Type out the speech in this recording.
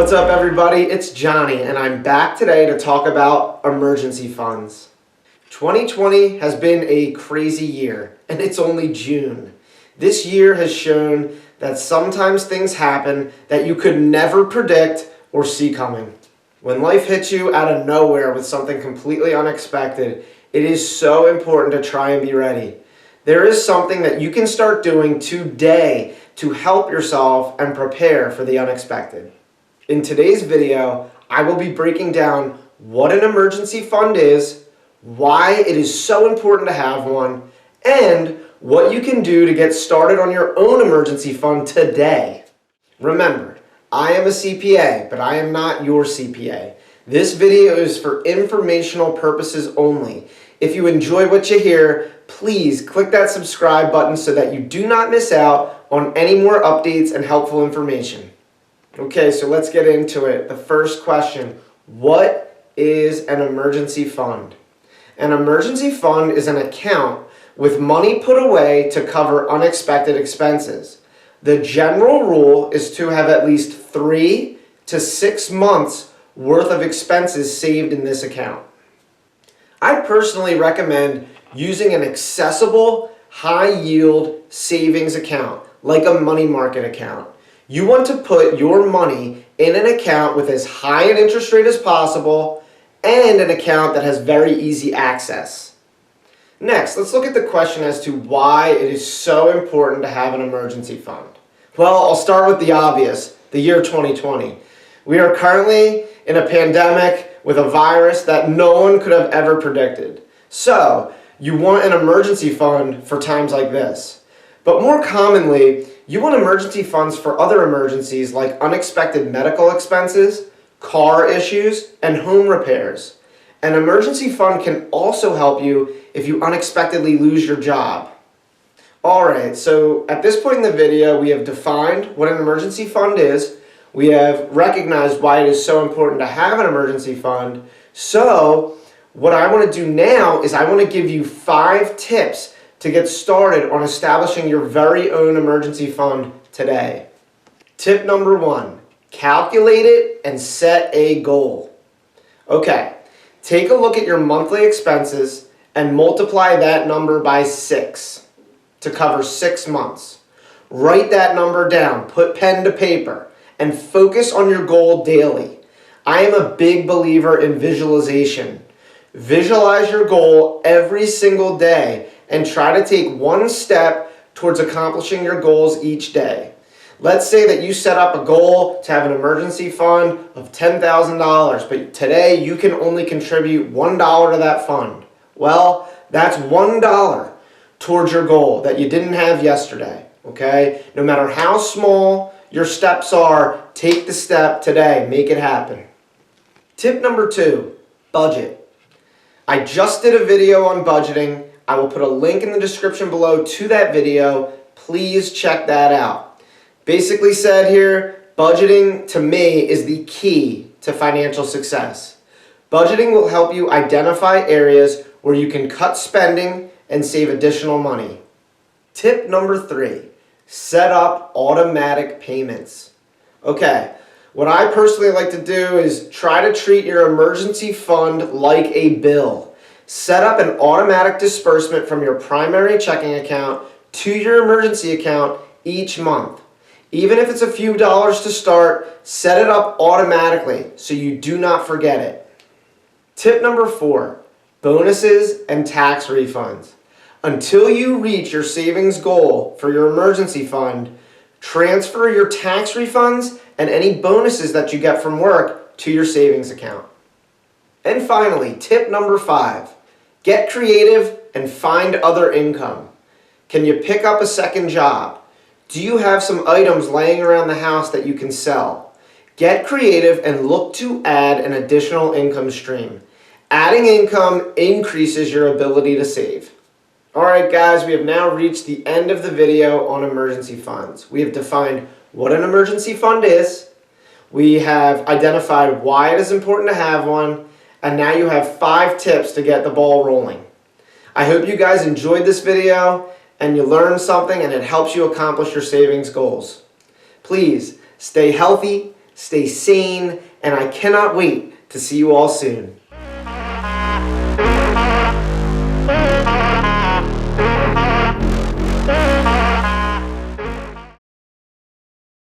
What's up, everybody? It's Johnny, and I'm back today to talk about emergency funds. 2020 has been a crazy year, and it's only June. This year has shown that sometimes things happen that you could never predict or see coming. When life hits you out of nowhere with something completely unexpected, it is so important to try and be ready. There is something that you can start doing today to help yourself and prepare for the unexpected. In today's video, I will be breaking down what an emergency fund is, why it is so important to have one, and what you can do to get started on your own emergency fund today. Remember, I am a CPA, but I am not your CPA. This video is for informational purposes only. If you enjoy what you hear, please click that subscribe button so that you do not miss out on any more updates and helpful information. Okay, so let's get into it. The first question, what is an emergency fund? An emergency fund is an account with money put away to cover unexpected expenses. The general rule is to have at least 3 to 6 months worth of expenses saved in this account. I personally recommend using an accessible, high-yield savings account, like a money market account. You want to put your money in an account with as high an interest rate as possible and an account that has very easy access. Next, let's look at the question as to why it is so important to have an emergency fund. Well, I'll start with the obvious, the year 2020. We are currently in a pandemic with a virus that no one could have ever predicted. So, you want an emergency fund for times like this. But more commonly, you want emergency funds for other emergencies like unexpected medical expenses, car issues, and home repairs. An emergency fund can also help you if you unexpectedly lose your job. Alright, so at this point in the video, we have defined what an emergency fund is. We have recognized why it is so important to have an emergency fund. So, what I want to do now is I want to give you 5 tips to get started on establishing your very own emergency fund today. Tip number 1, calculate it and set a goal. Okay, take a look at your monthly expenses and multiply that number by 6 to cover 6 months. Write that number down, put pen to paper, and focus on your goal daily. I am a big believer in visualization. Visualize your goal every single day and try to take one step towards accomplishing your goals each day. Let's say that you set up a goal to have an emergency fund of $10,000, but today you can only contribute $1 to that fund. Well, that's $1 towards your goal that you didn't have yesterday, okay? No matter how small your steps are, take the step today, make it happen. Tip number 2, budget. I just did a video on budgeting. I will put a link in the description below to that video. Please check that out. Basically said here, budgeting to me is the key to financial success. Budgeting will help you identify areas where you can cut spending and save additional money. Tip number 3, set up automatic payments. Okay, what I personally like to do is try to treat your emergency fund like a bill. Set up an automatic disbursement from your primary checking account to your emergency account each month. Even if it's a few dollars to start, set it up automatically so you do not forget it. Tip number 4, bonuses and tax refunds. Until you reach your savings goal for your emergency fund, transfer your tax refunds and any bonuses that you get from work to your savings account. And finally, tip number 5, get creative and find other income. Can you pick up a second job? Do you have some items laying around the house that you can sell? Get creative and look to add an additional income stream. Adding income increases your ability to save. Alright guys, we have now reached the end of the video on emergency funds. We have defined what an emergency fund is. We have identified why it is important to have one. And now you have 5 tips to get the ball rolling. I hope you guys enjoyed this video and you learned something and it helps you accomplish your savings goals. Please stay healthy, stay sane, and I cannot wait to see you all soon.